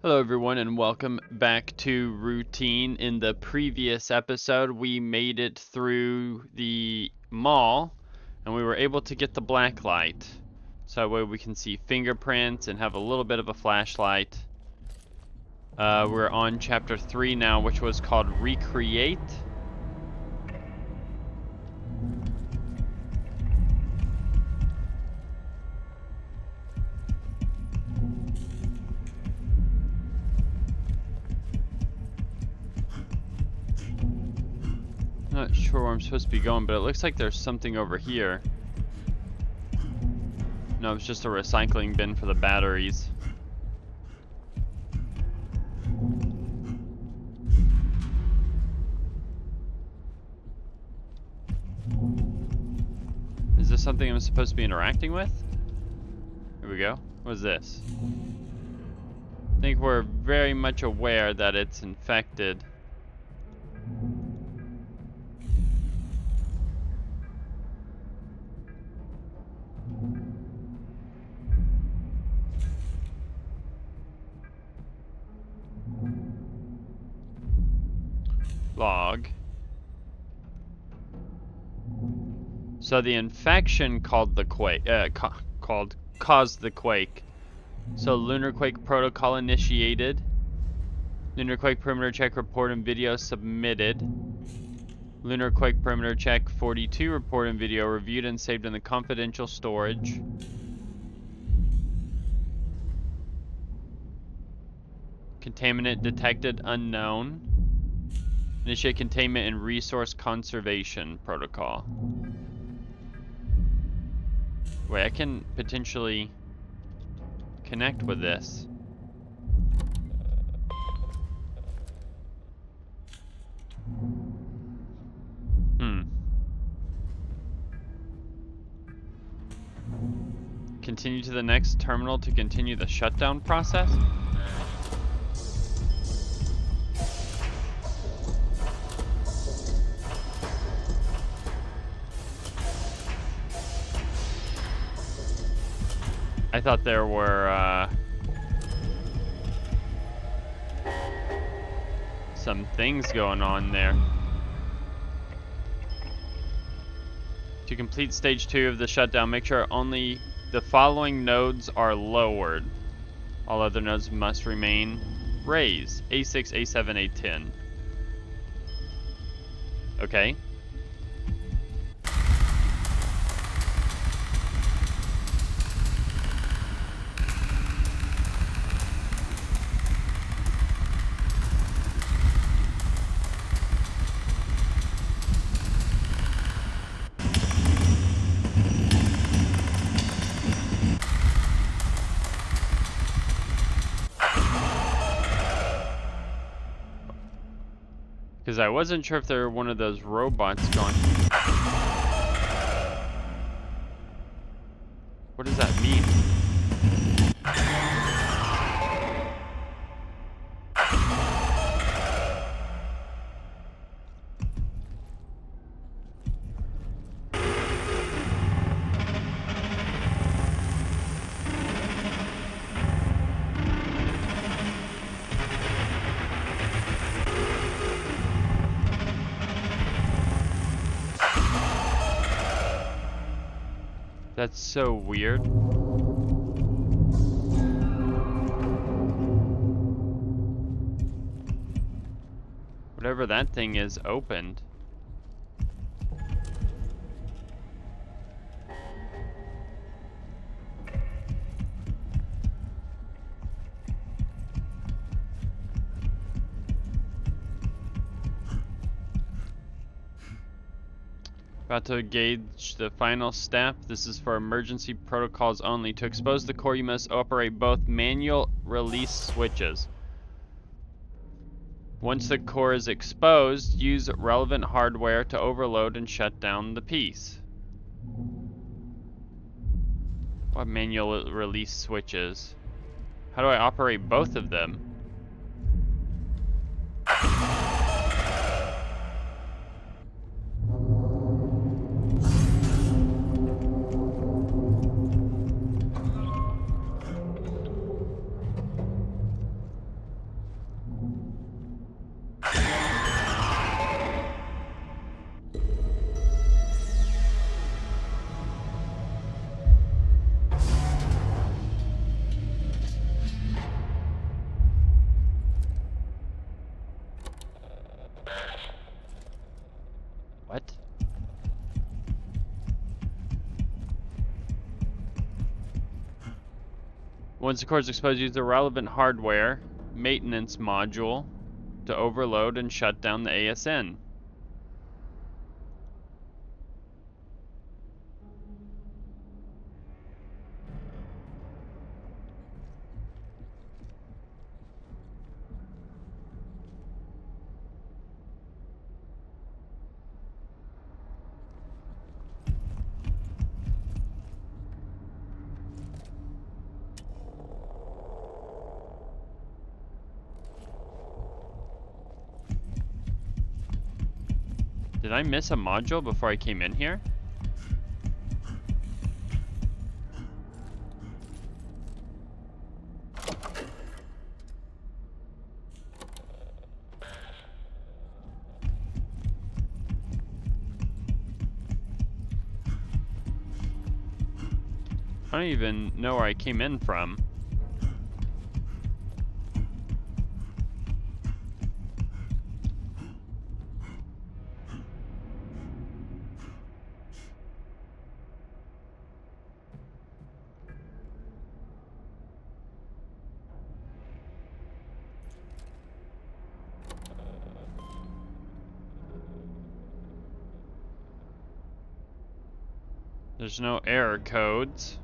Hello everyone and welcome back to Routine. In the previous episode we made it through the mall and we were able to get the black light. So that way we can see fingerprints and have a little bit of a flashlight. We're on chapter 3 now, which was called Recreate. Not sure where I'm supposed to be going, but it looks like there's something over here. No, it's just a recycling bin for the batteries. Is this something I'm supposed to be interacting with? Here we go. What is this? I think we're very much aware that it's infected. Log. So the infection caused the quake. So lunar quake protocol initiated. Lunar quake perimeter check report and video submitted. Lunar quake perimeter check 42 report and video reviewed and saved in the confidential storage. Contaminant detected unknown. Initiate containment and resource conservation protocol. Wait, I can potentially connect with this. Continue to the next terminal to continue the shutdown process? I thought there were some things going on there. To complete stage 2 of the shutdown, make sure only the following nodes are lowered. All other nodes must remain raised. A6, A7, A10. Okay. Because I wasn't sure if they were one of those robots going. What does that mean? That's so weird. Whatever that thing is opened. About to engage the final step. This is for emergency protocols only. To expose the core, you must operate both manual release switches. Once the core is exposed, use relevant hardware to overload and shut down the piece. What manual release switches? How do I operate both of them? Once the core is exposed, use the relevant hardware maintenance module to overload and shut down the ASN. Did I miss a module before I came in here? I don't even know where I came in from. There's no error codes.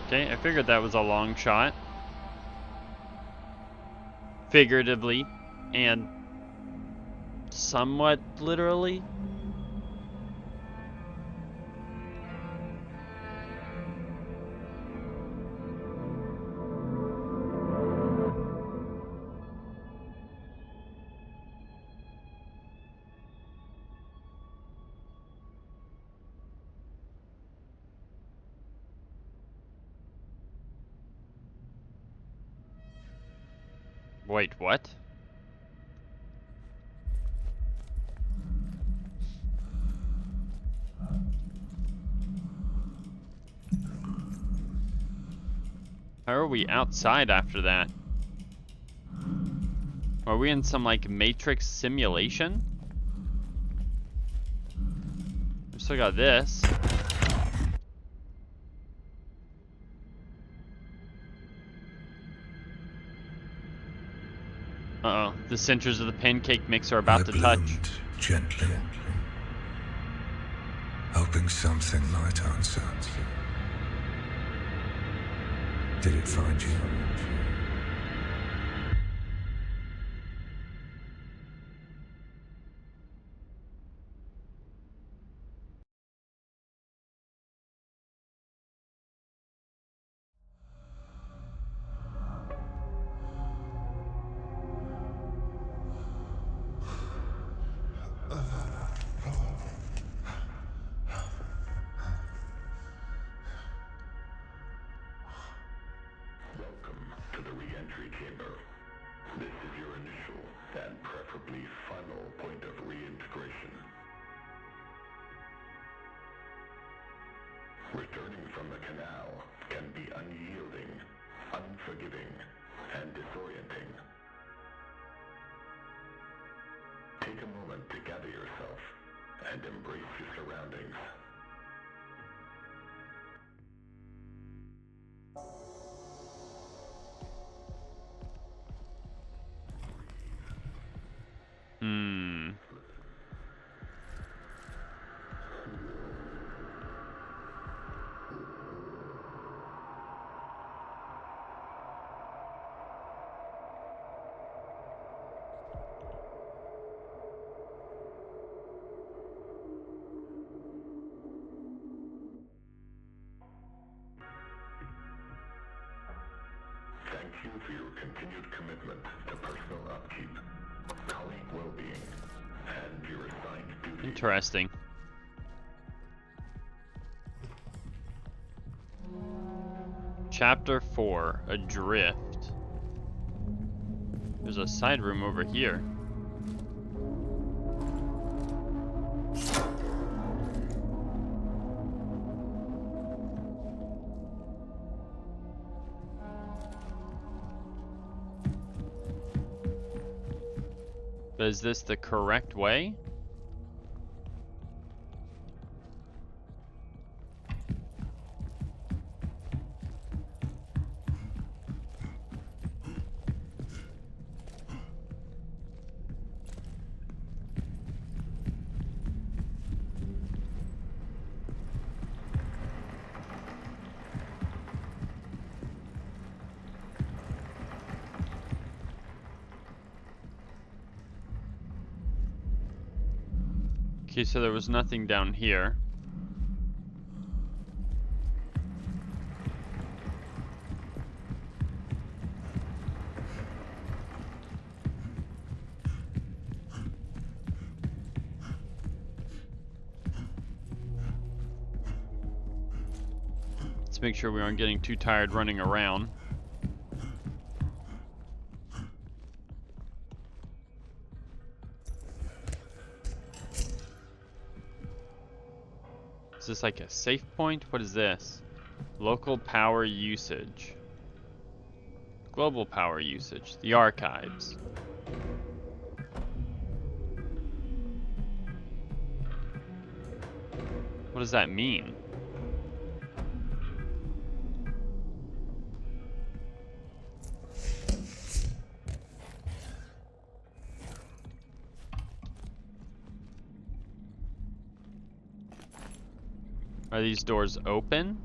Okay, I figured that was a long shot. Figuratively and somewhat literally. Wait, what? How are we outside after that? Are we in some like Matrix simulation? We still got this. Uh-oh, the centers of the pancake mix are about to touch. Gently, hoping something might answer. Did it find you? Welcome to the re-entry chamber. This is your initial and preferably final point of reintegration. Returning from the canal can be unyielding, unforgiving, and disorienting. Take a moment to gather yourself and embrace your surroundings. Thank you for your continued commitment to personal upkeep, colleague well-being, and your assigned duty. Interesting. Chapter 4, Adrift. There's a side room over here. But is this the correct way? Okay, so there was nothing down here. Let's make sure we aren't getting too tired running around. Is this like a safe point? What is this? Local power usage. Global power usage. The archives. What does that mean? Are these doors open?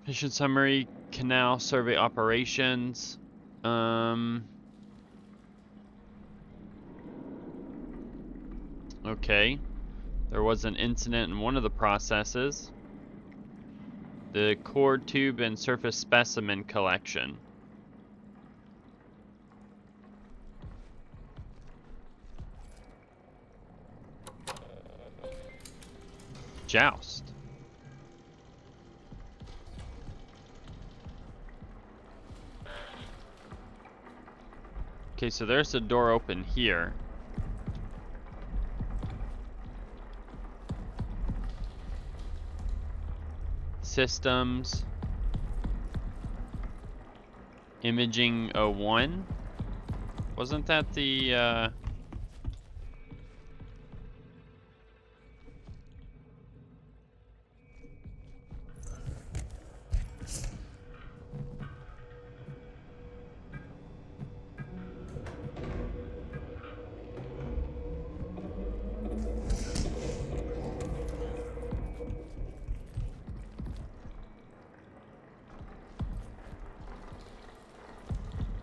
Mission summary, canal survey operations. Okay. There was an incident in one of the processes. The core tube and surface specimen collection. Joust. Okay, so there's a door open here. Systems. Imaging 01. Wasn't that the,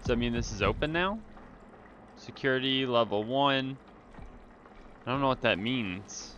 does that mean this is open now? Security level 1. I don't know what that means.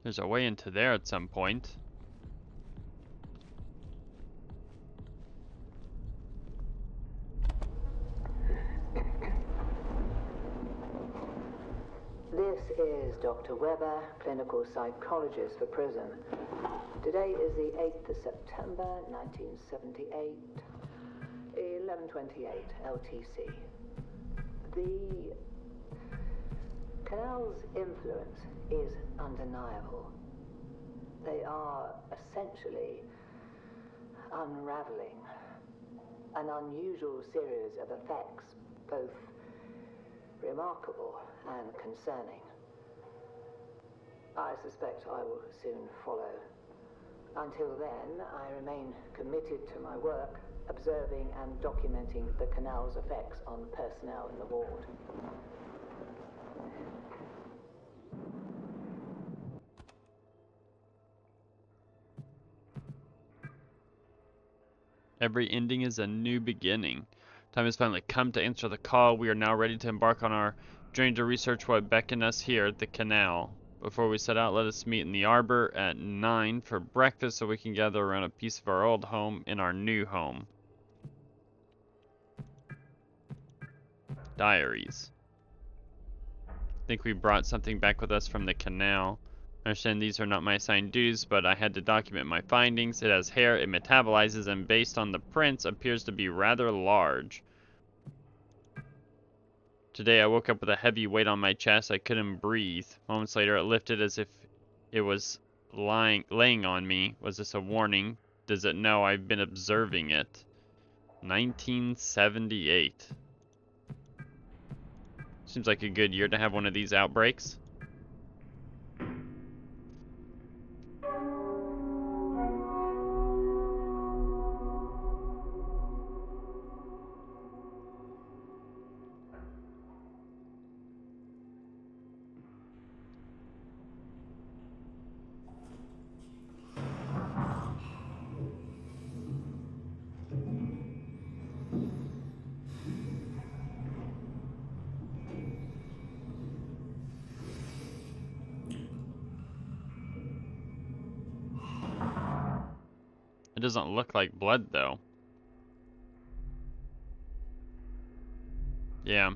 There's a way into there at some point. This is Dr. Weber, clinical psychologist for prison. Today is the 8th of September, 1978, 11:28 LTC. The canal's influence is undeniable. They are essentially unraveling an unusual series of effects, both remarkable and concerning. I suspect I will soon follow. Until then, I remain committed to my work, observing and documenting the canal's effects on personnel in the ward. Every ending is a new beginning. Time has finally come to answer the call. We are now ready to embark on our journey to research what beckoned us here at the canal. Before we set out, let us meet in the arbor at 9 for breakfast so we can gather around a piece of our old home in our new home. Diaries. I think we brought something back with us from the canal. I understand these are not my assigned duties, but I had to document my findings. It has hair, it metabolizes, and based on the prints, appears to be rather large. Today I woke up with a heavy weight on my chest. I couldn't breathe. Moments later it lifted as if it was laying on me. Was this a warning? Does it know I've been observing it? 1978. Seems like a good year to have one of these outbreaks. It doesn't look like blood though. Yeah.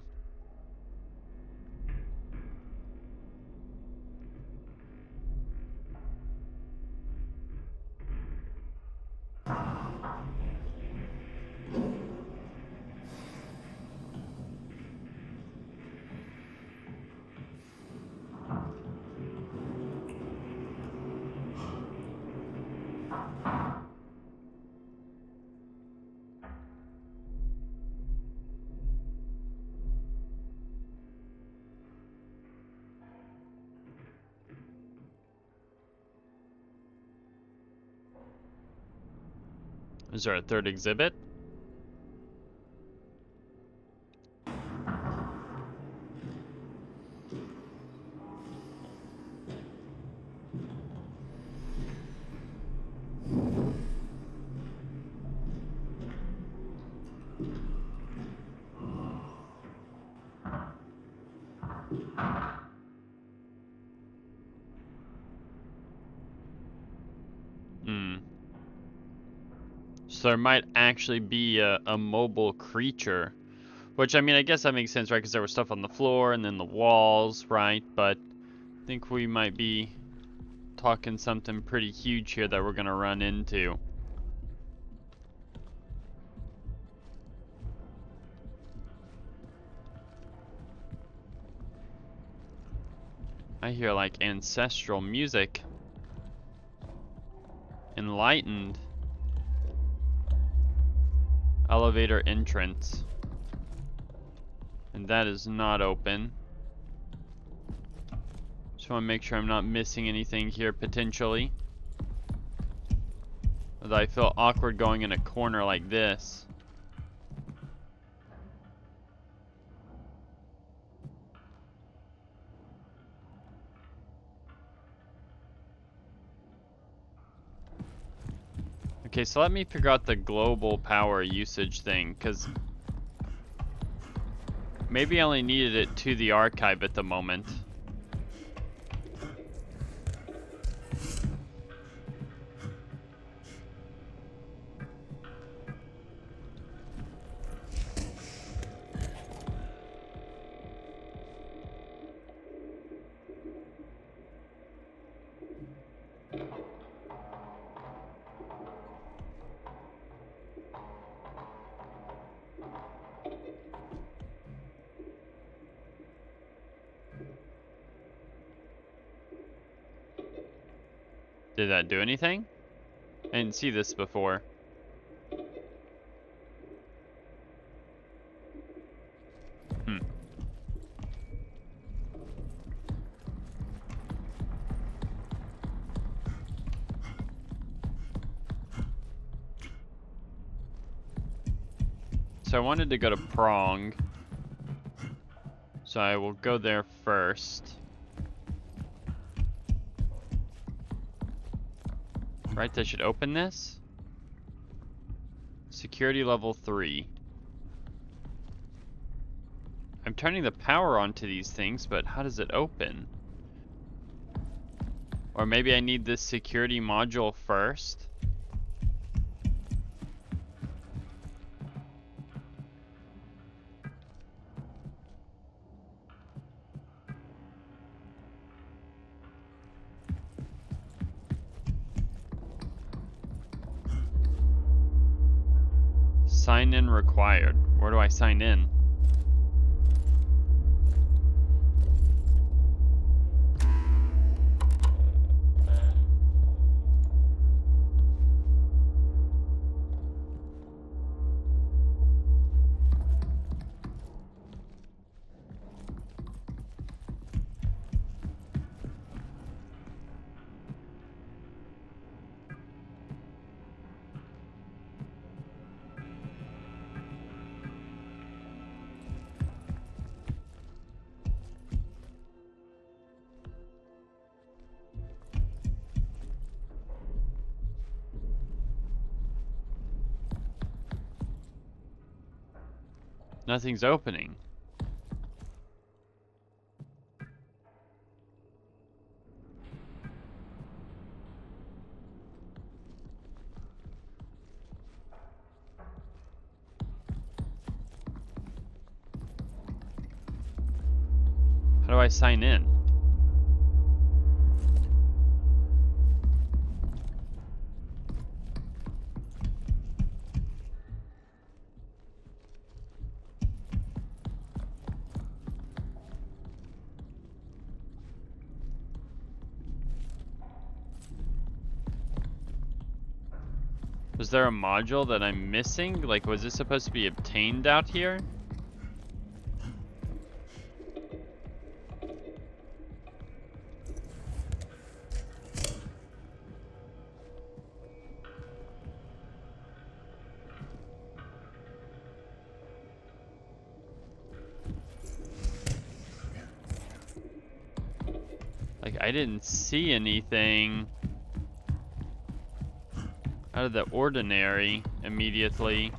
Is there a third exhibit? So there might actually be a mobile creature. Which, I mean, I guess that makes sense, right? Because there was stuff on the floor and then the walls, right? But I think we might be talking something pretty huge here that we're going to run into. I hear like ancestral music. Enlightened. Elevator entrance. And that is not open. Just want to make sure I'm not missing anything here potentially. Although I feel awkward going in a corner like this. Okay, so let me figure out the global power usage thing, because maybe I only needed it to the archive at the moment. Did that do anything? I didn't see this before. So I wanted to go to Prong. So I will go there first. Right, that should open this. Security level 3. I'm turning the power on to these things, but how does it open? Or maybe I need this security module first? Sign in required. Where do I sign in? Nothing's opening. How do I sign in? Was there a module that I'm missing? Like, was this supposed to be obtained out here? Like, I didn't see anything out of the ordinary immediately.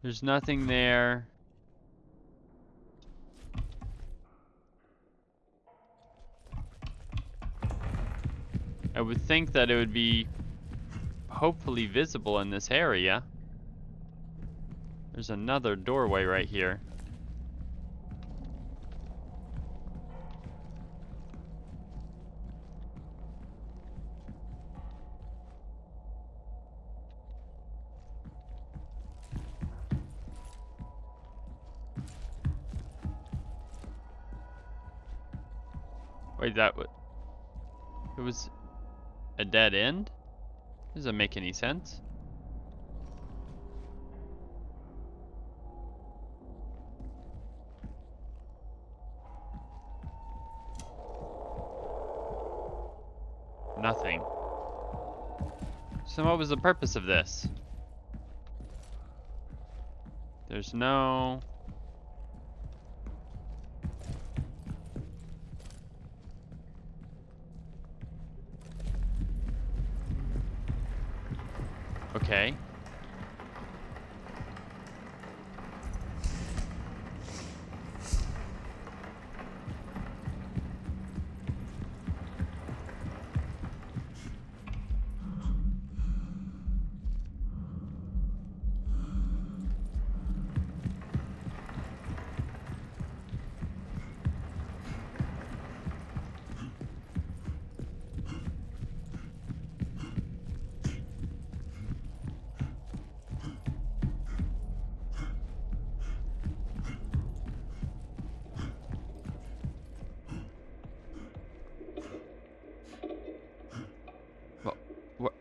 There's nothing there. I would think that it would be hopefully visible in this area. There's another doorway right here. Wait, it was a dead end? Doesn't make any sense. Nothing. So what was the purpose of this? There's no... Okay.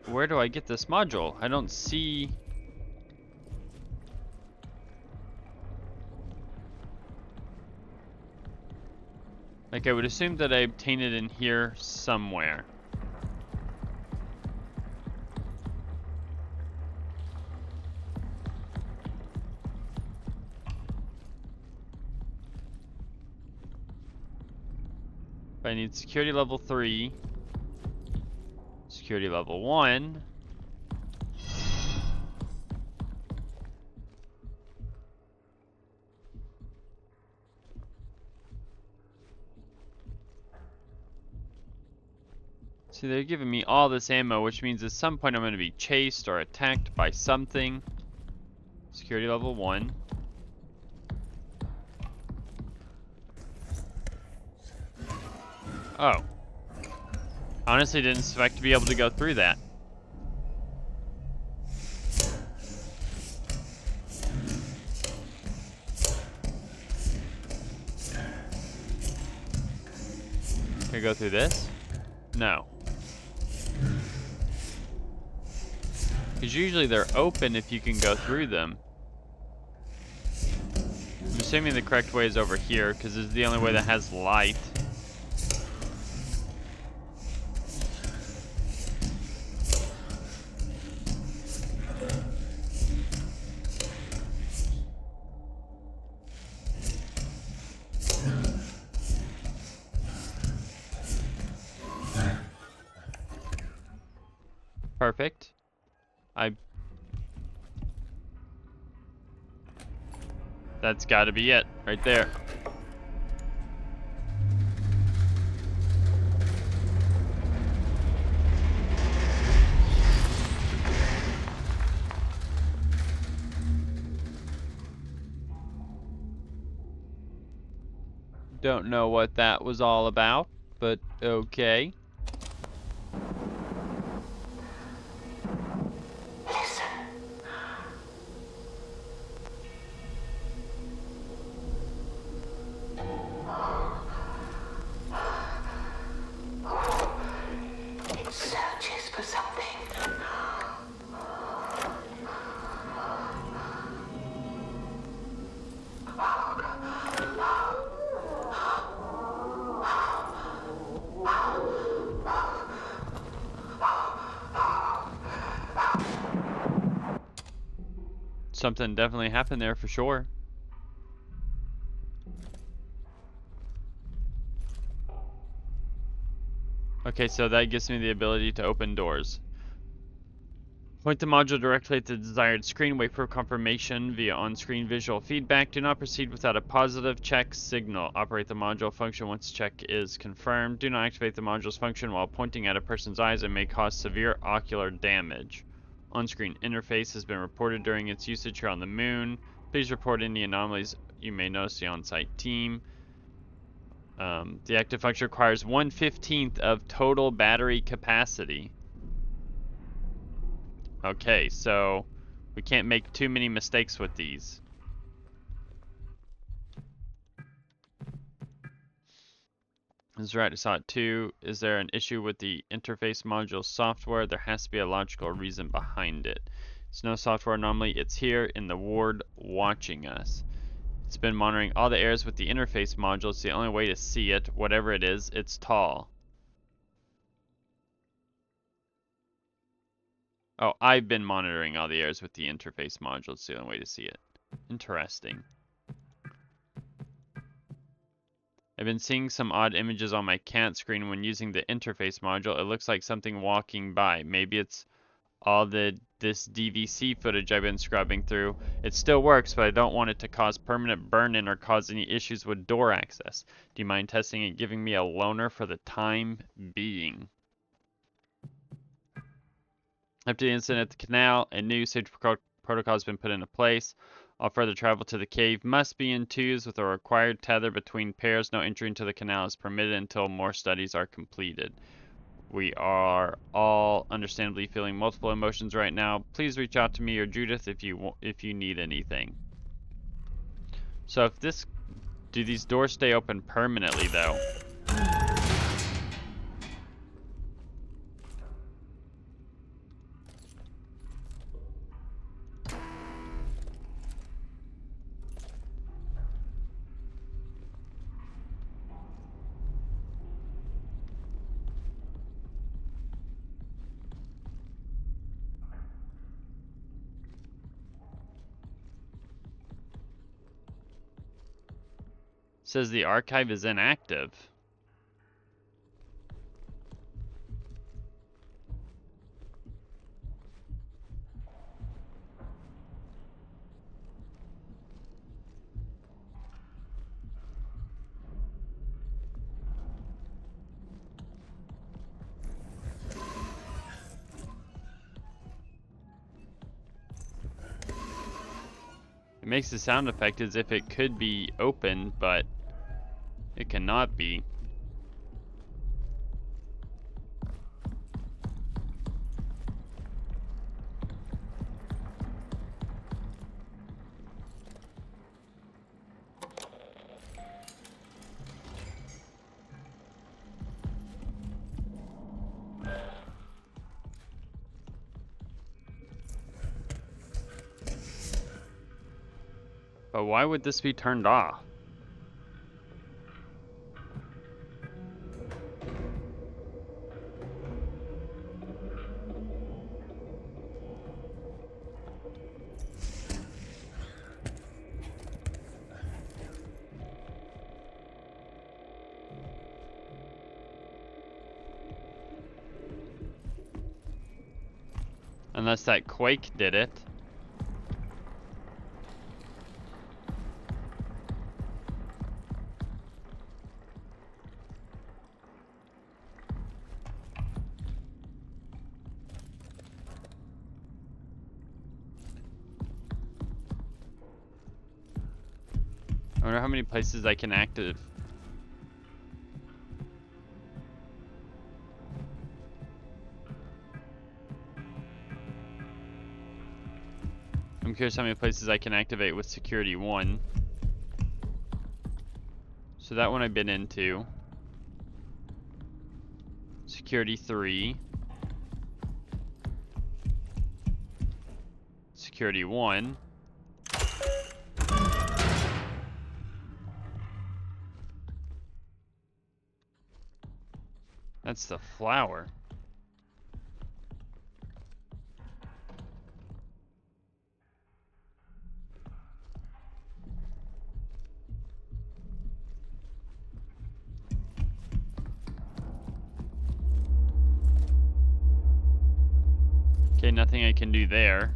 Where do I get this module? I don't see... Like, I would assume that I obtained it in here somewhere. But I need security level 3. Security level 1. See, they're giving me all this ammo, which means at some point I'm going to be chased or attacked by something. Security level 1. Oh. Honestly, didn't expect to be able to go through that. Can I go through this? No. Because usually they're open if you can go through them. I'm assuming the correct way is over here, because this is the only way that has light. Perfect. That's gotta be it, right there. Don't know what that was all about, but okay. It searches for something. Something definitely happened there for sure. Okay, so that gives me the ability to open doors. Point the module directly at the desired screen. Wait for confirmation via on-screen visual feedback. Do not proceed without a positive check signal. Operate the module function once check is confirmed. Do not activate the module's function while pointing at a person's eyes. It may cause severe ocular damage. On-screen interface has been reported during its usage here on the moon. Please report any anomalies you may notice to the on-site team. The active function requires 1/15 of total battery capacity. Okay, so we can't make too many mistakes with these. That's right, I saw it too. Is there an issue with the interface module software? There has to be a logical reason behind it. It's no software anomaly, it's here in the ward watching us. It's been monitoring all the errors with the interface module. It's the only way to see it. Whatever it is, it's tall. Oh, I've been monitoring all the errors with the interface module. It's the only way to see it. Interesting. I've been seeing some odd images on my CAT screen when using the interface module. It looks like something walking by. Maybe it's all this DVC footage I've been scrubbing through. It still works, but I don't want it to cause permanent burn-in or cause any issues with door access. Do you mind testing and giving me a loaner for the time being? After the incident at the canal, a new safety protocol has been put into place. All further travel to the cave must be in twos with a required tether between pairs. No entry into the canal is permitted until more studies are completed. We are all understandably feeling multiple emotions right now. Please reach out to me or Judith if you need anything. So do these doors stay open permanently though? It says the archive is inactive. It makes the sound effect as if it could be open, but it cannot be. But why would this be turned off? Unless that quake did it. I wonder how many places I can activate. I'm curious how many places I can activate with security 1. So that one I've been into. Security 3. Security 1. That's the flower. Okay, nothing I can do there.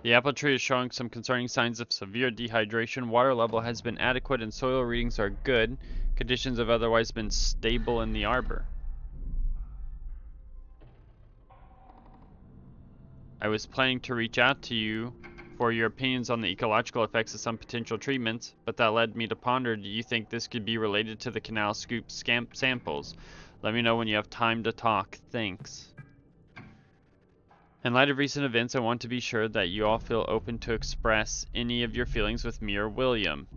The apple tree is showing some concerning signs of severe dehydration. Water level has been adequate and soil readings are good. Conditions have otherwise been stable in the arbor. I was planning to reach out to you for your opinions on the ecological effects of some potential treatments, but that led me to ponder, do you think this could be related to the canal scoop samples? Let me know when you have time to talk. Thanks. In light of recent events, I want to be sure that you all feel open to express any of your feelings with me or William.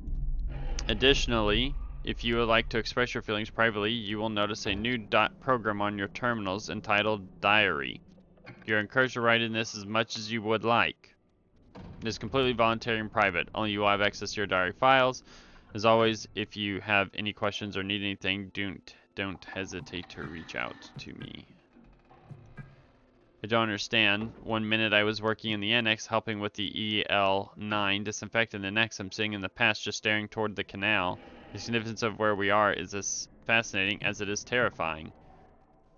Additionally, if you would like to express your feelings privately, you will notice a new program on your terminals entitled Diary. You're encouraged to write in this as much as you would like. It is completely voluntary and private. Only you will have access to your diary files. As always, if you have any questions or need anything, don't hesitate to reach out to me. I don't understand. 1 minute I was working in the annex helping with the EL9 disinfectant, the next I'm sitting in the past just staring toward the canal. The significance of where we are is as fascinating as it is terrifying.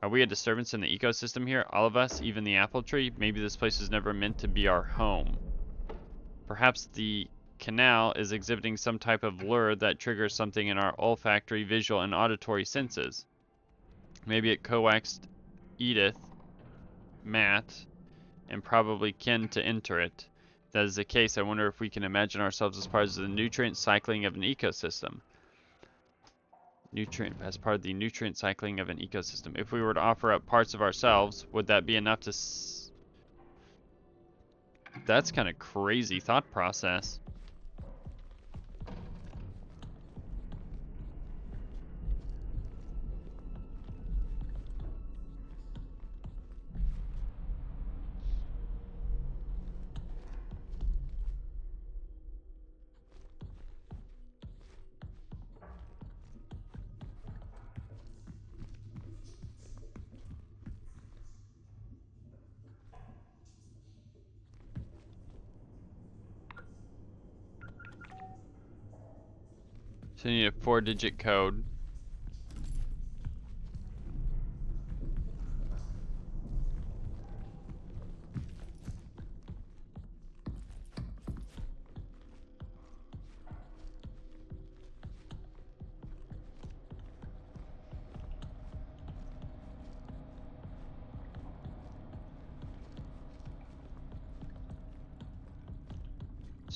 Are we a disturbance in the ecosystem here? All of us, even the apple tree? Maybe this place was never meant to be our home. Perhaps the canal is exhibiting some type of lure that triggers something in our olfactory, visual, and auditory senses. Maybe it coaxed Edith, Matt, and probably Ken to enter it. If that is the case, I wonder if we can imagine ourselves as part of the nutrient cycling of an ecosystem. As part of the nutrient cycling of an ecosystem. If we were to offer up parts of ourselves, would that be enough to That's kind of crazy thought process. So you need a 4-digit code.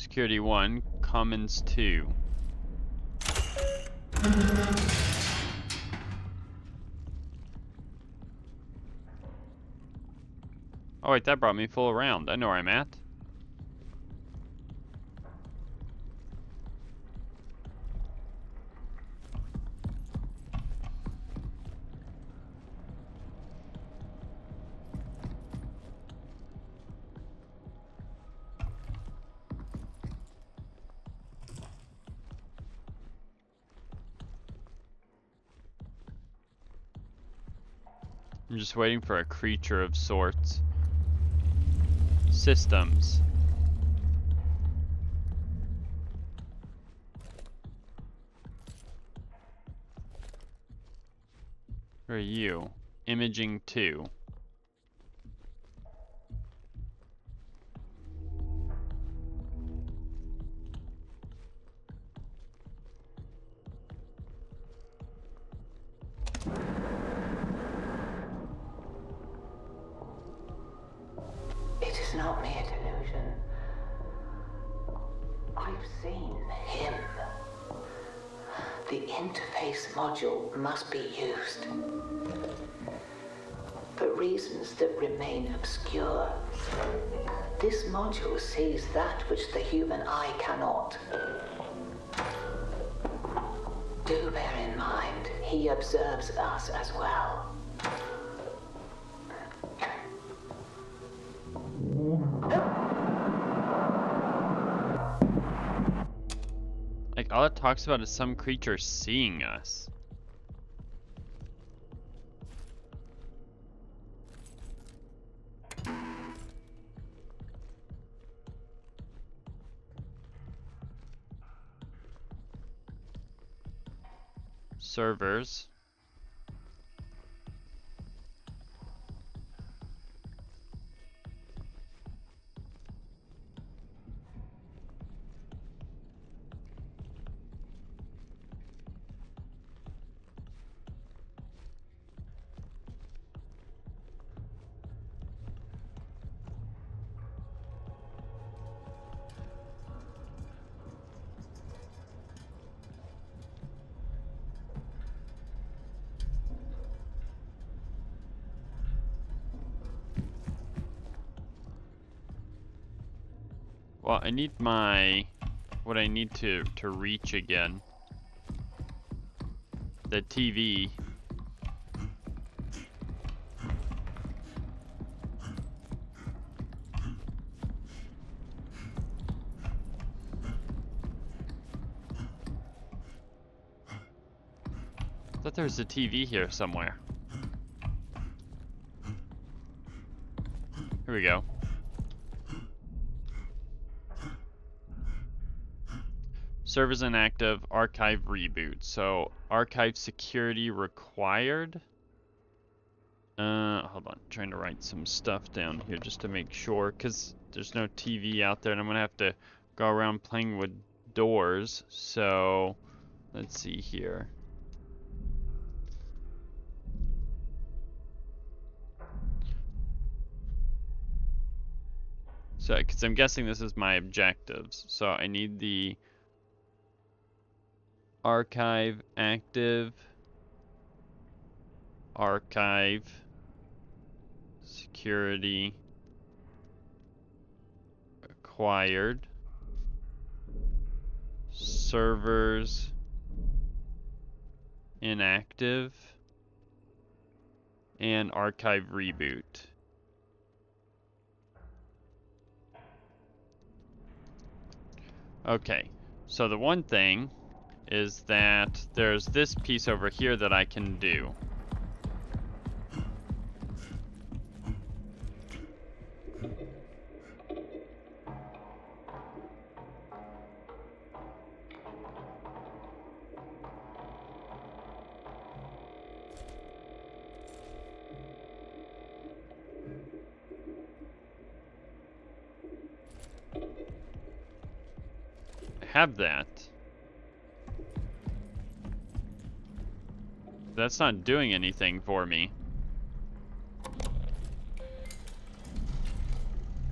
Security 1, Commons 2. Oh wait, that brought me full around. I know where I'm at. I'm just waiting for a creature of sorts. Systems. Where are you? Imaging 2. It is not mere delusion. I've seen him. The interface module must be used. For reasons that remain obscure. This module sees that which the human eye cannot. Do bear in mind, he observes us as well. Like, all it talks about is some creature seeing us. Servers. Well, I need what I need to reach again. The TV. I thought there was a TV here somewhere. Here we go. Servers inactive, archive reboot. So, archive security required. Hold on, trying to write some stuff down here just to make sure, because there's no TV out there and I'm gonna have to go around playing with doors. So, let's see here. So, because I'm guessing this is my objectives. So, I need the archive active, archive, security, acquired, servers, inactive, and archive reboot. Okay, so the one thing is that there's this piece over here that I can do. Have that. That's not doing anything for me.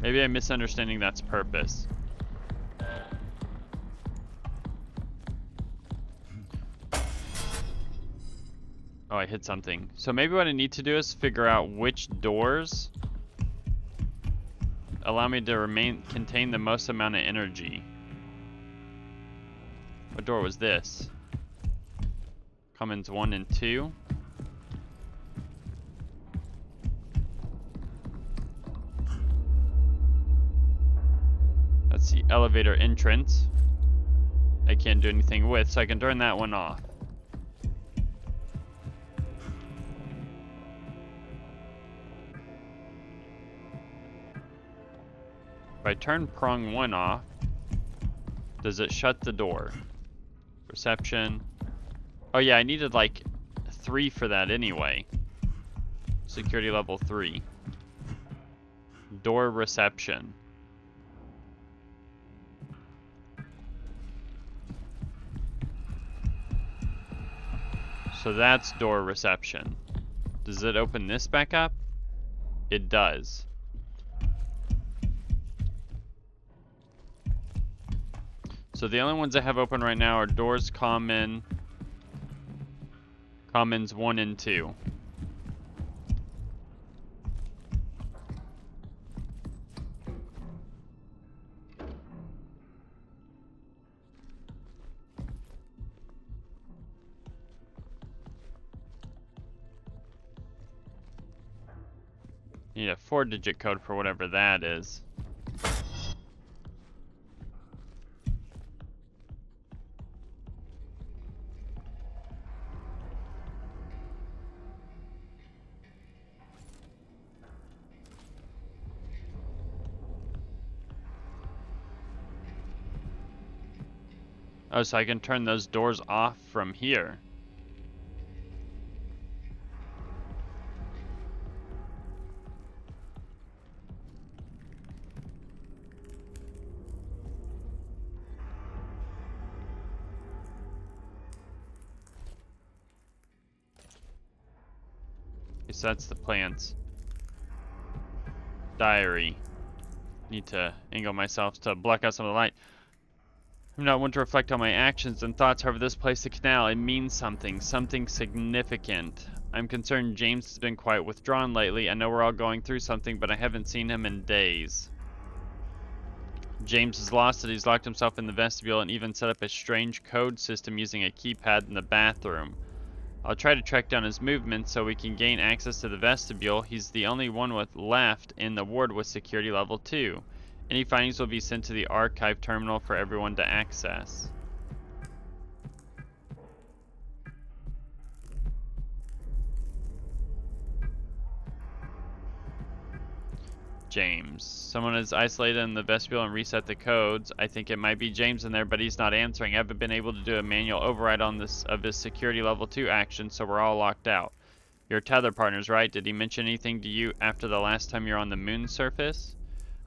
Maybe I'm misunderstanding that's purpose. Oh, I hit something. So maybe what I need to do is figure out which doors allow me to contain the most amount of energy. What door was this? Commons 1 and 2. That's the elevator entrance. I can't do anything with, so I can turn that one off. If I turn prong 1 off, does it shut the door? Reception. Oh yeah, I needed like 3 for that anyway. Security level 3. Door reception. So that's door reception. Does it open this back up? It does. So the only ones I have open right now are doors commons 1 and 2. Need a 4-digit code for whatever that is. Oh, so I can turn those doors off from here. So that's the plants. Diary. Need to angle myself to block out some of the light. I'm not one to reflect on my actions and thoughts, however this place, the canal, it means something significant. I'm concerned James has been quite withdrawn lately. I know we're all going through something, but I haven't seen him in days. James has lost it. He's locked himself in the vestibule and even set up a strange code system using a keypad in the bathroom. I'll try to track down his movements so we can gain access to the vestibule. He's the only one left in the ward with security level 2. Any findings will be sent to the archive terminal for everyone to access. James. Someone is isolated in the vestibule and reset the codes. I think it might be James in there, but he's not answering. I haven't been able to do a manual override on this of his security level 2 action, so we're all locked out. You're tether partners, right? Did he mention anything to you after the last time you're on the moon surface?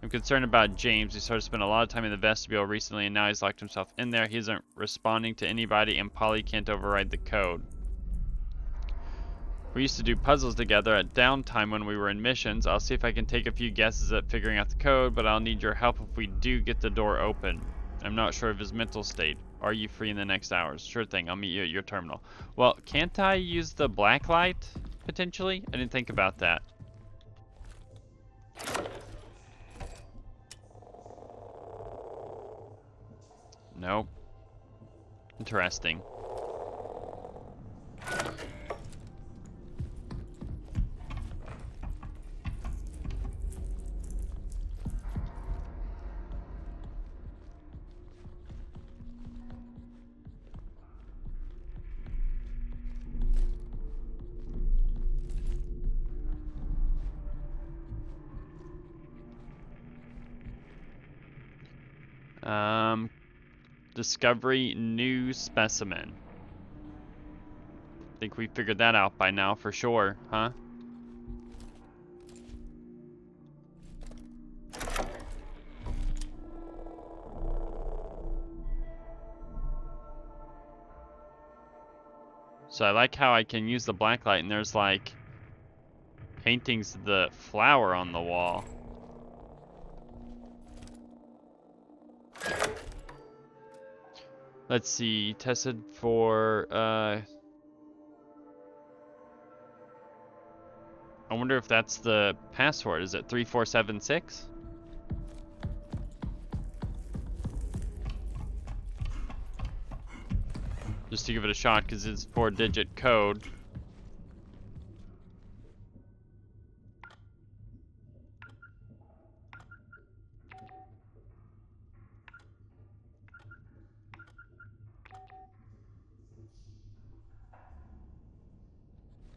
I'm concerned about James. He sort of spent a lot of time in the vestibule recently, and now he's locked himself in there. He isn't responding to anybody, and Polly can't override the code. We used to do puzzles together at downtime when we were in missions. I'll see if I can take a few guesses at figuring out the code, but I'll need your help if we do get the door open. I'm not sure of his mental state. Are you free in the next hours? Sure thing, I'll meet you at your terminal. Well, can't I use the black light, potentially? I didn't think about that. Nope. Interesting. Discovery new specimen. Think we figured that out by now for sure, huh? So I like how I can use the black light and there's like paintings of the flower on the wall. Let's see, tested for I wonder if that's the password. Is it 3476? Just to give it a shot, because it's 4-digit code.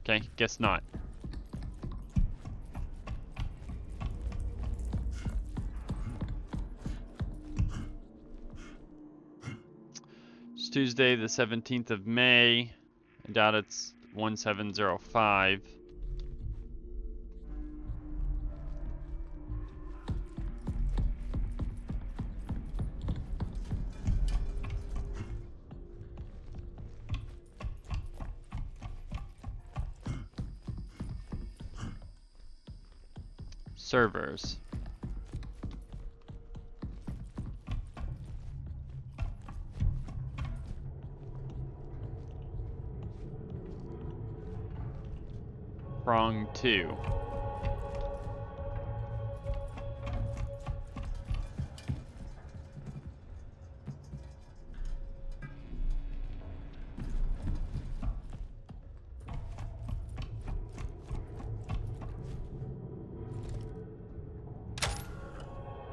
Okay, guess not. It's Tuesday, the 17th of May. I doubt it's 1705. Servers. Prong 2.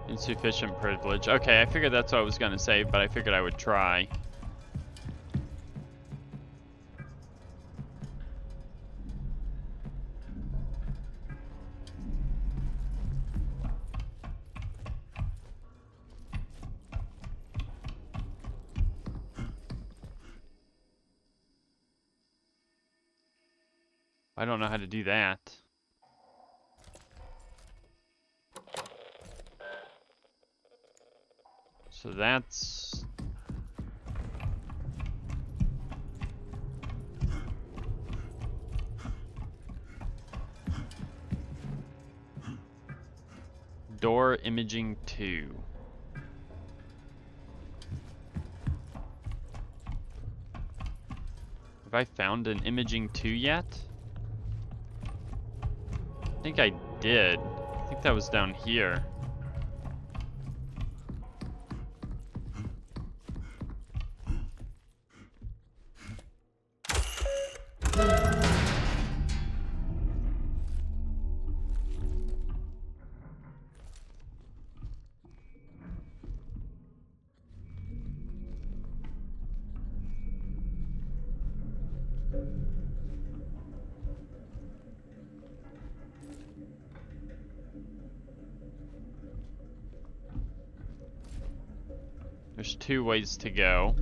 Insufficient privilege. Okay, I figured that's what I was gonna say, but I figured I would try. I don't know how to do that. So that's... Door imaging 2. Have I found an imaging 2 yet? I think I did. I think that was down here. There's 2 ways to go.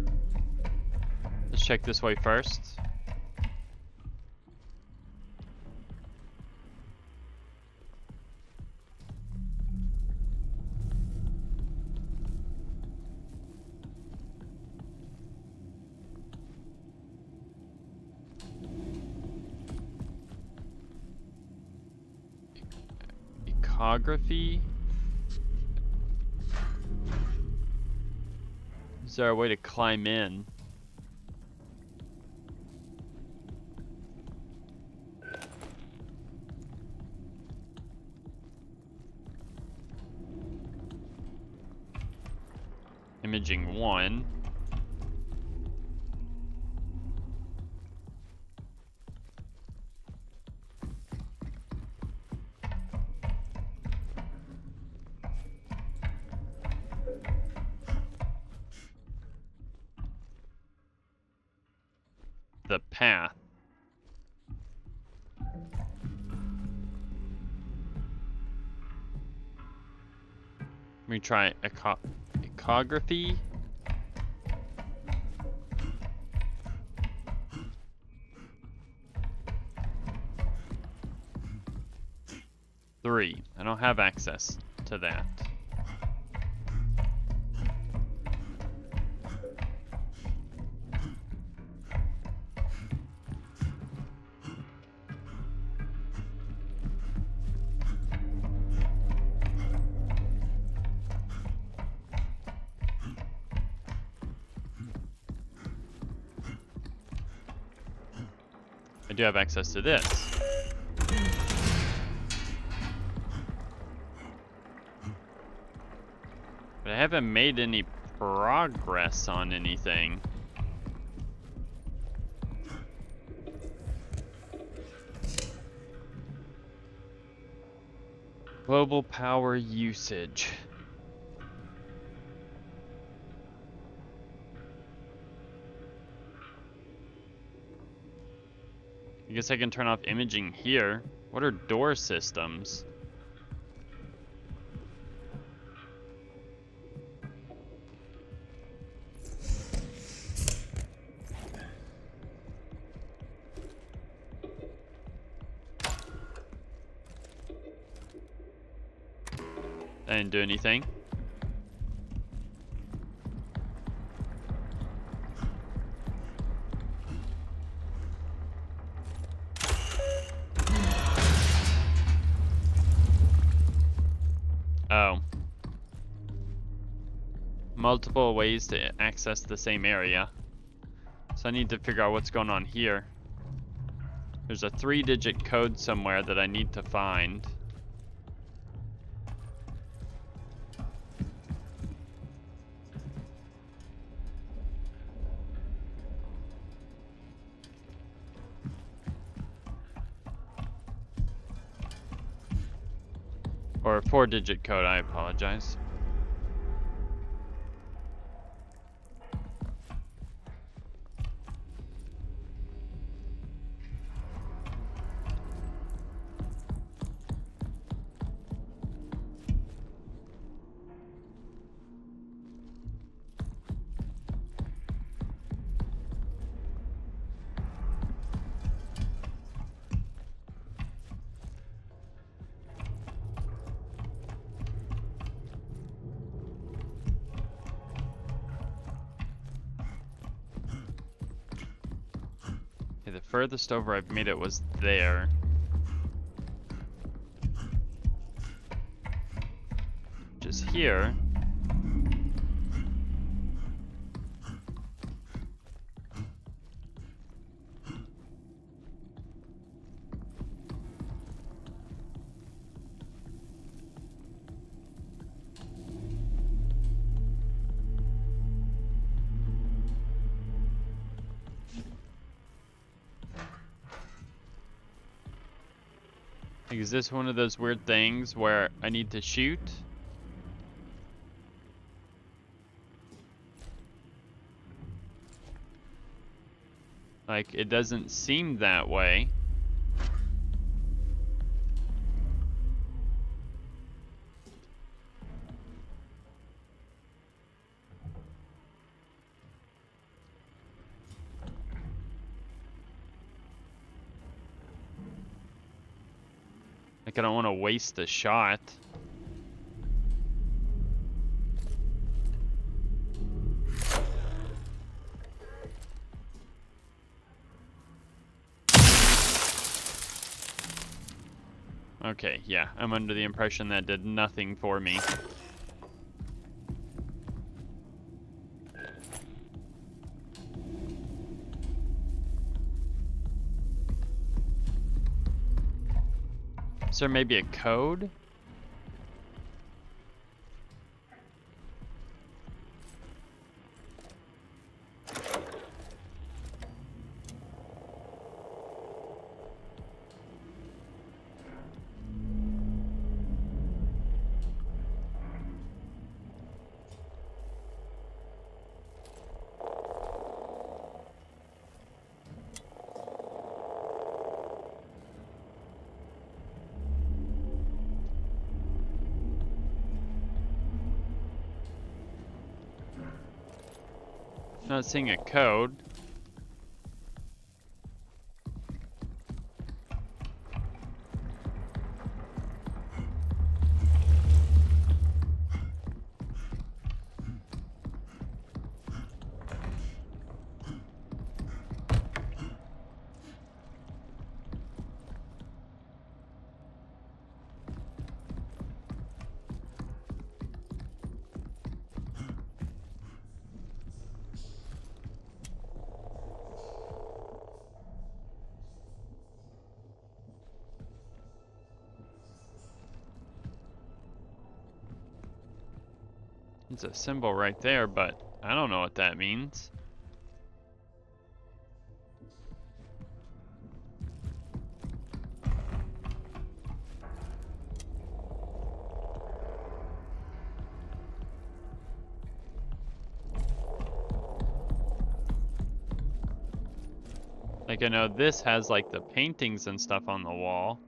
Let's check this way first. Ecography? Is there a way to climb in? Imaging 1. The path. Let me try ecography. Three. I don't have access to that. I do have access to this. haven't made any progress on anything. Global power usage. I guess I can turn off imaging here. What are door systems? I didn't do anything. Oh. Multiple ways to access the same area. So I need to figure out what's going on here. There's a 3-digit code somewhere that I need to find. Or a 4-digit code, I apologize. Okay, the furthest over I've made it was there. Which is here. Like, is this one of those weird things where I need to shoot? Like, it doesn't seem that way. Like, I don't want to waste a shot. Okay, yeah, I'm under the impression that did nothing for me. Is there maybe a code? Not seeing a code. There's a symbol right there, but I don't know what that means. Like, I know this has like the paintings and stuff on the wall.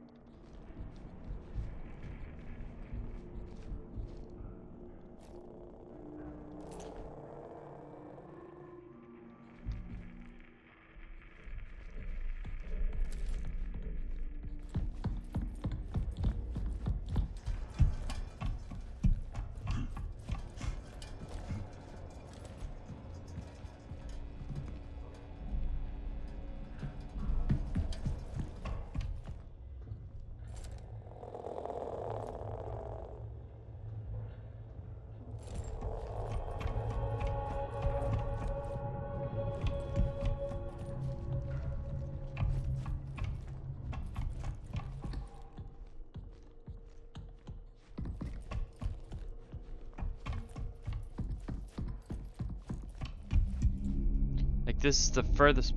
Like, this is the furthest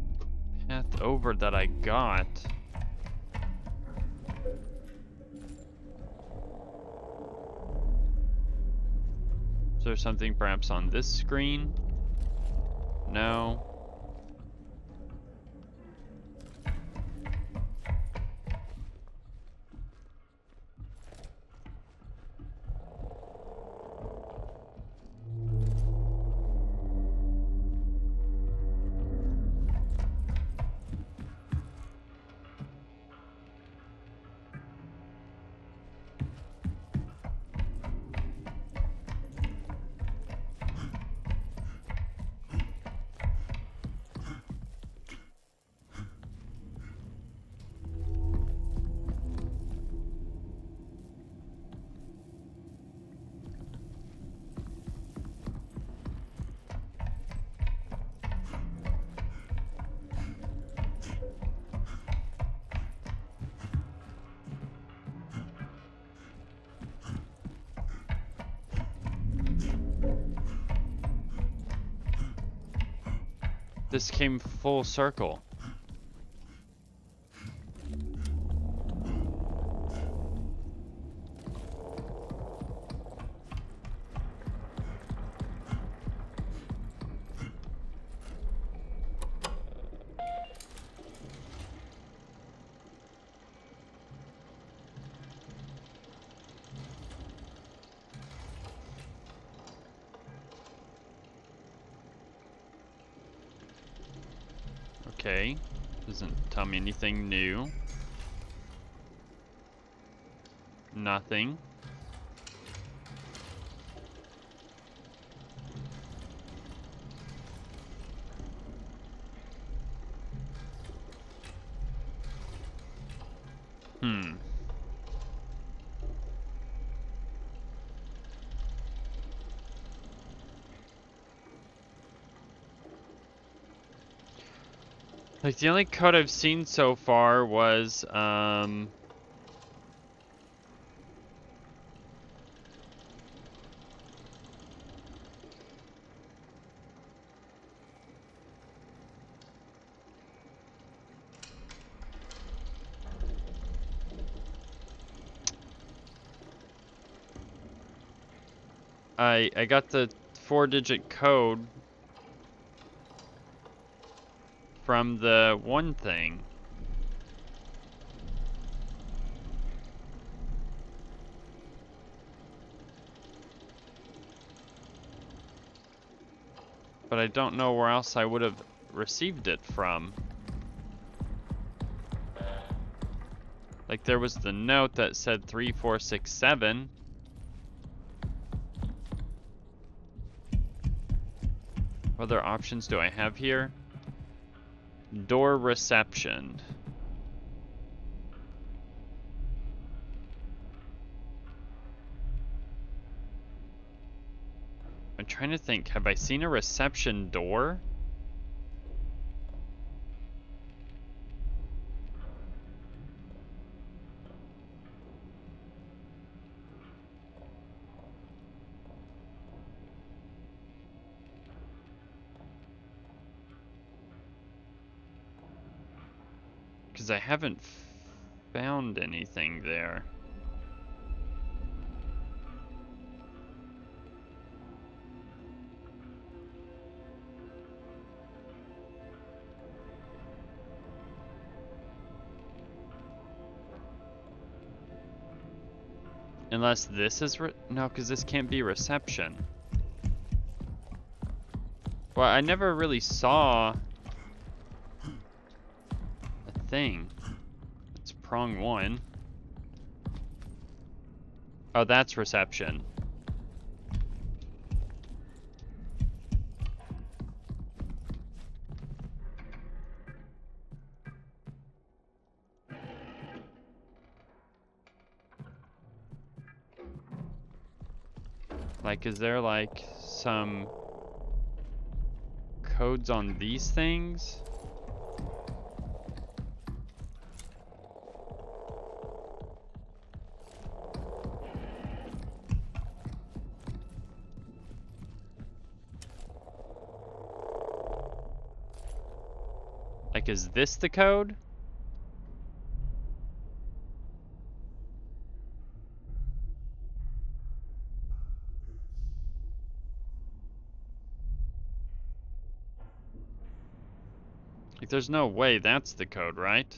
path over that I got. Is there something perhaps on this screen? No. This came full circle. Okay, doesn't tell me anything new. Nothing. Hmm. Like, the only code I've seen so far was, I got the 4-digit code from the one thing. But I don't know where else I would have received it from. Like, there was the note that said 3467. What other options do I have here? Door reception. I'm trying to think, have I seen a reception door? because I haven't found anything there. Unless this is no, because this can't be reception. Well, I never really saw a thing. It's prong 1. Oh, that's reception. Like, is there like some codes on these things? Like, is this the code? Like, there's no way that's the code, right?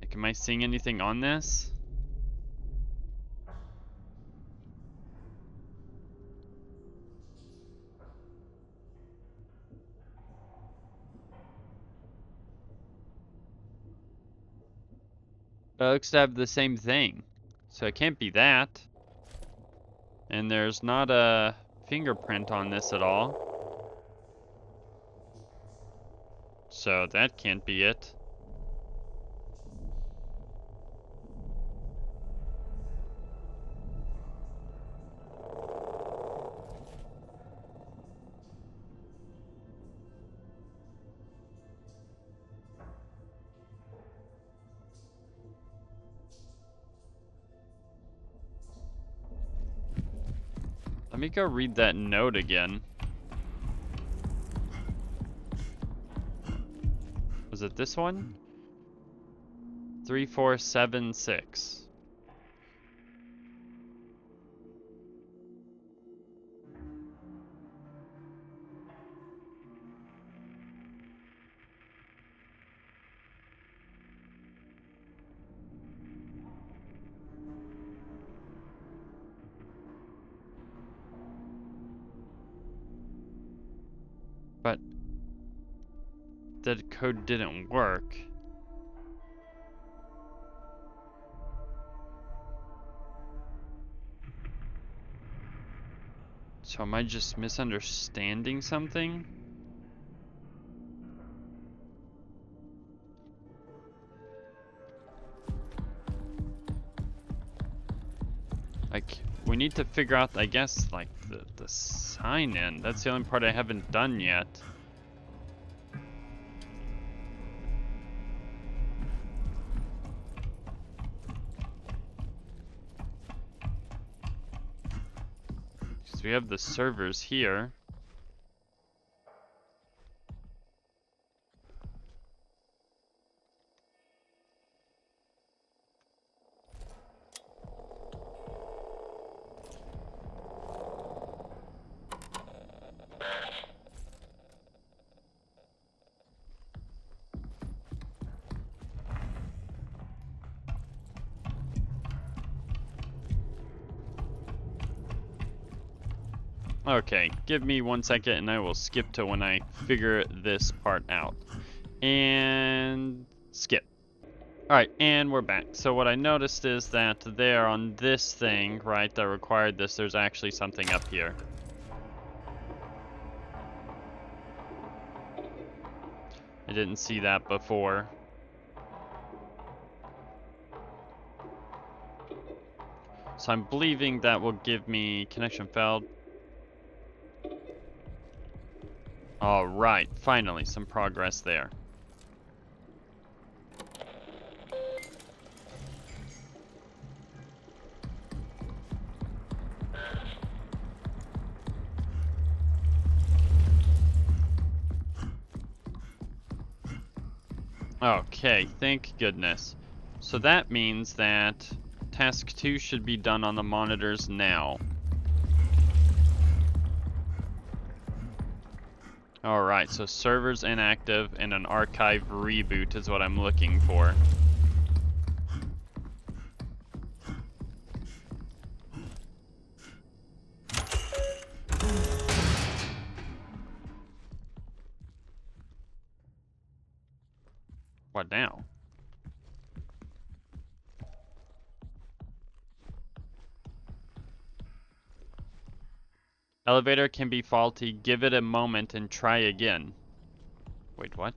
Like, am I seeing anything on this? It looks to have the same thing. So it can't be that. And there's not a fingerprint on this at all. So that can't be it. Let me go read that note again. Was it this one? 3476. But that code didn't work. So am I just misunderstanding something? Like, we need to figure out, I guess, like, the sign-in. That's the only part I haven't done yet. Because we have the servers here. Okay, give me 1 second and I will skip to when I figure this part out. And skip. Alright, and we're back. So what I noticed is that there on this thing, right, that required this, there's actually something up here. I didn't see that before. So I'm believing that will give me connection failed. Alright, finally, some progress there. Okay, thank goodness. So that means that task 2 should be done on the monitors now. Alright, so servers inactive and an archive reboot is what I'm looking for. What now? Elevator can be faulty. Give it a moment and try again. Wait, what?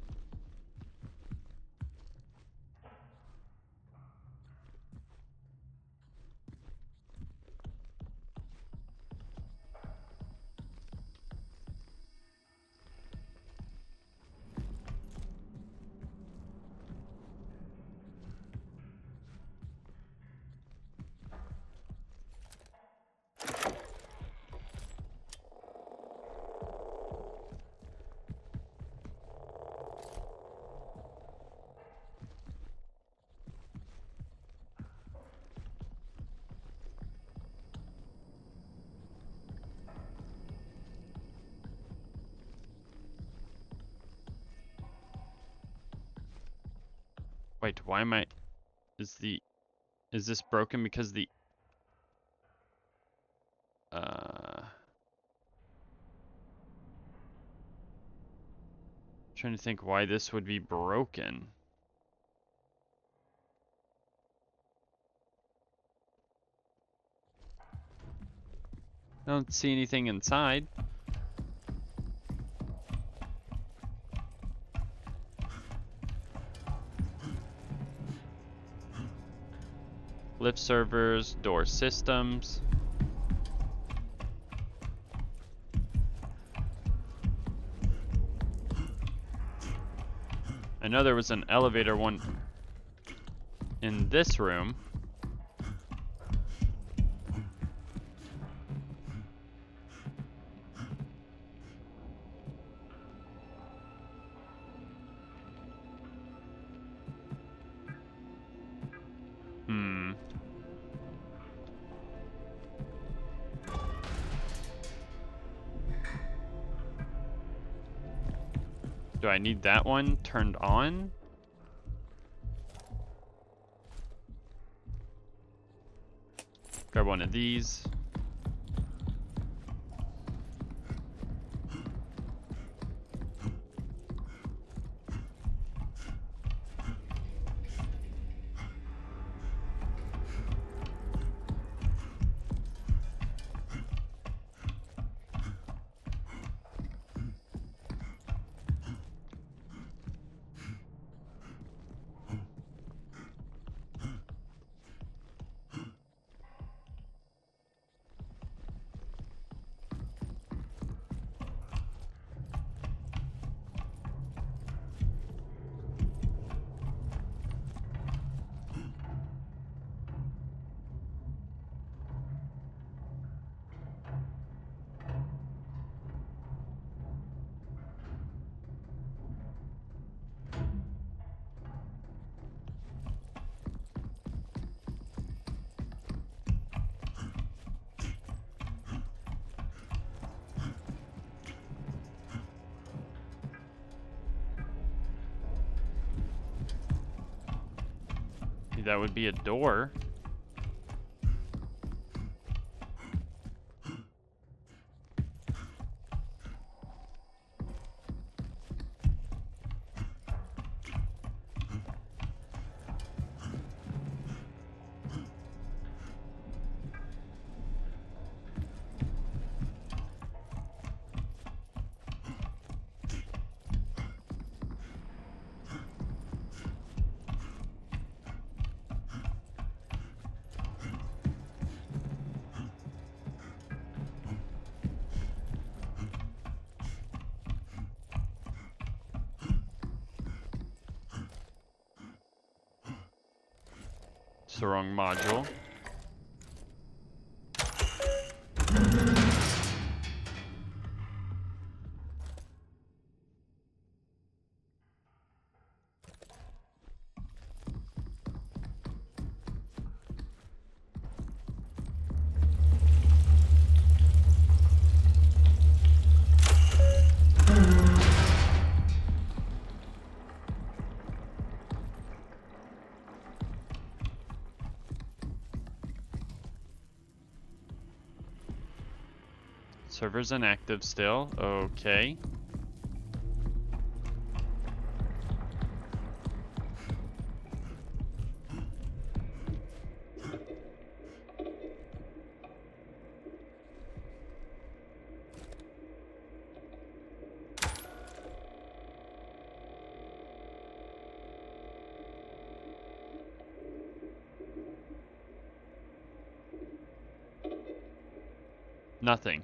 Wait, why am I... Is this broken because the... Trying to think why this would be broken. I don't see anything inside. Lift servers, door systems. I know there was an elevator one in this room. Do I need that one turned on? Grab one of these. That would be a door. It's the wrong module. Server's inactive still. Okay. Nothing.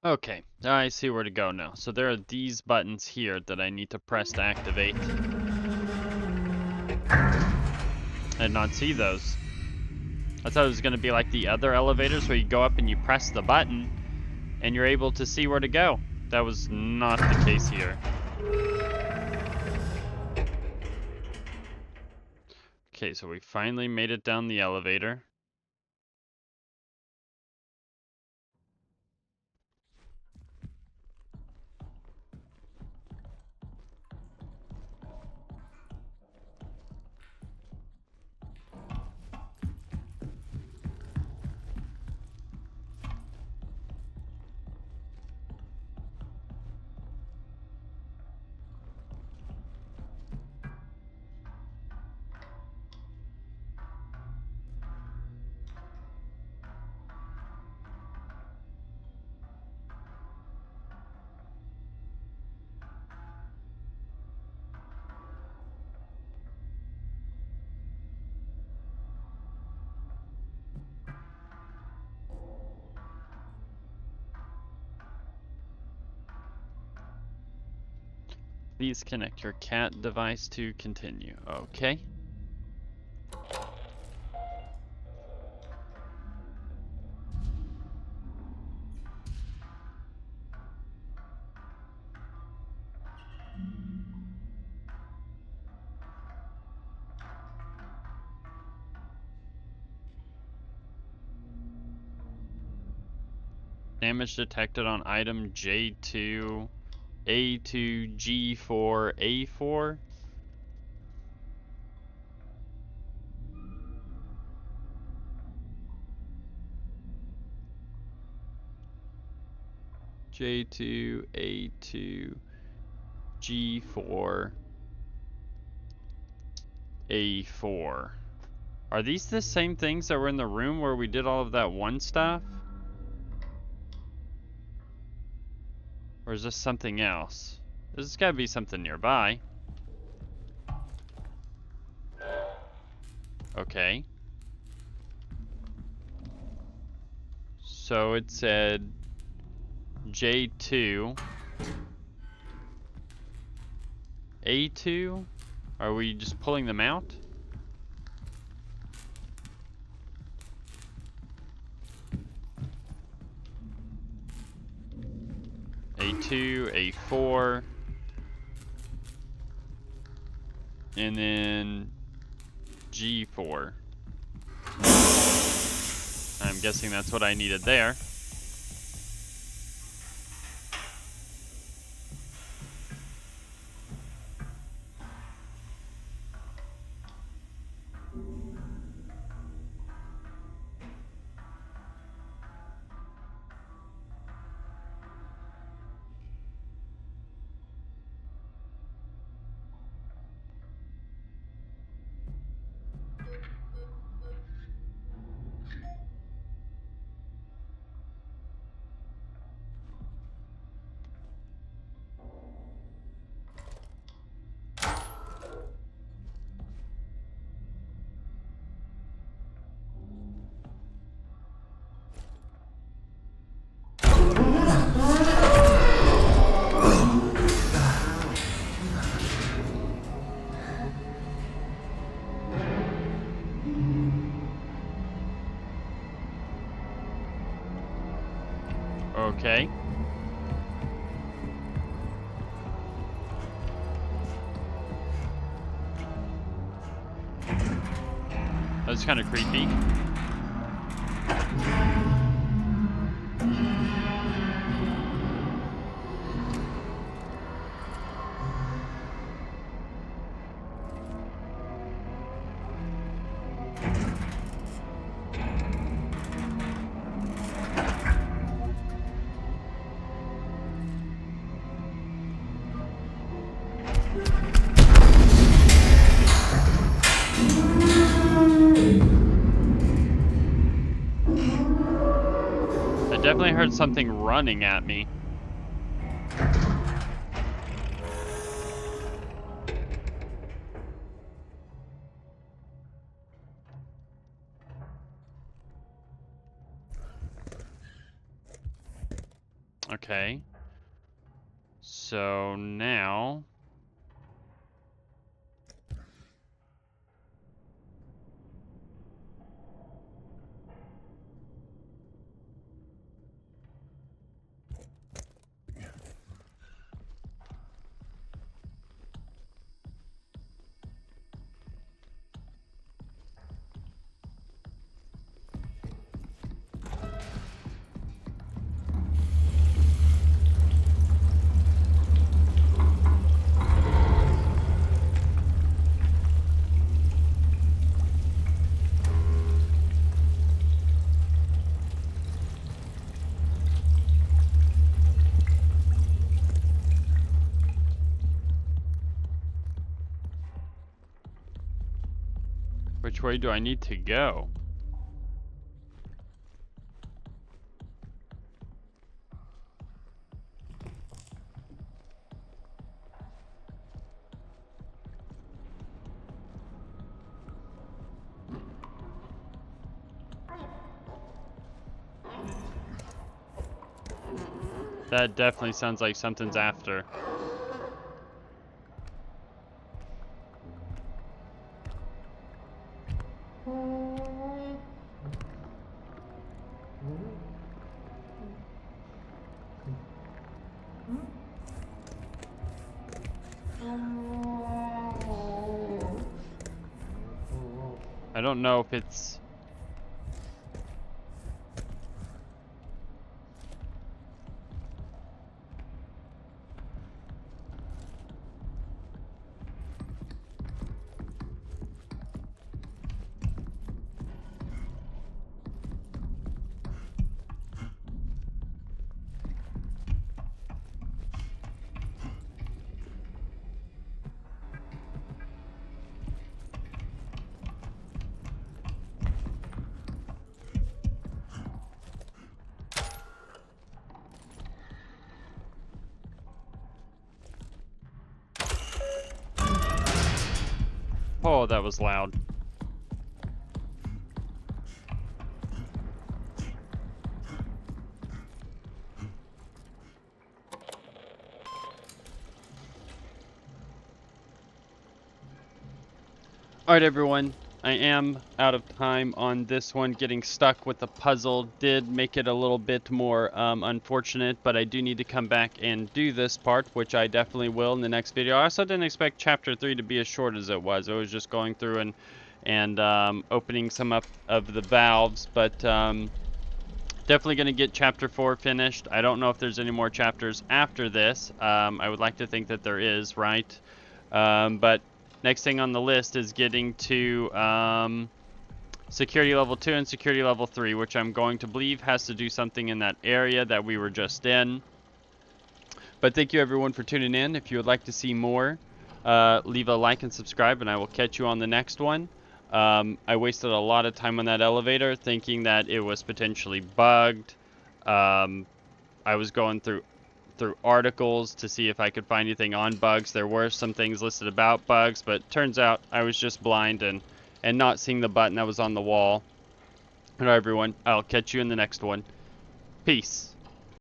Okay, I see where to go now. So there are these buttons here that I need to press to activate. I did not see those. I thought it was going to be like the other elevators where you go up and you press the button and you're able to see where to go. That was not the case here. Okay, so we finally made it down the elevator. Please connect your cat device to continue. Okay. Damage detected on item J2, A2, G4, A4. J2, A2, G4, A4. Are these the same things that were in the room where we did all of that one stuff? Or is this something else? This has gotta be something nearby. Okay. So it said J2, A2? Are we just pulling them out? A2, A4, and then G4. I'm guessing that's what I needed there. That's kind of creepy. I definitely heard something running at me. Okay. So now... Which way do I need to go? That definitely sounds like something's after. I don't know if it's... Oh, that was loud. Alright everyone, I am out of time on this one. Getting stuck with the puzzle did make it a little bit more unfortunate, but I do need to come back and do this part, which I definitely will in the next video. I also didn't expect Chapter 3 to be as short as it was. It was just going through and opening some up of the valves, but definitely going to get Chapter 4 finished. I don't know if there's any more chapters after this. I would like to think that there is, right? But next thing on the list is getting to security level 2 and security level 3, which I'm going to believe has to do something in that area that we were just in. But thank you everyone for tuning in. If you would like to see more, leave a like and subscribe, and I will catch you on the next one. I wasted a lot of time on that elevator thinking that it was potentially bugged. I was going through articles to see if I could find anything on bugs. There were some things listed about bugs, but turns out I was just blind and not seeing the button that was on the wall. Alright everyone, I'll catch you in the next one. Peace.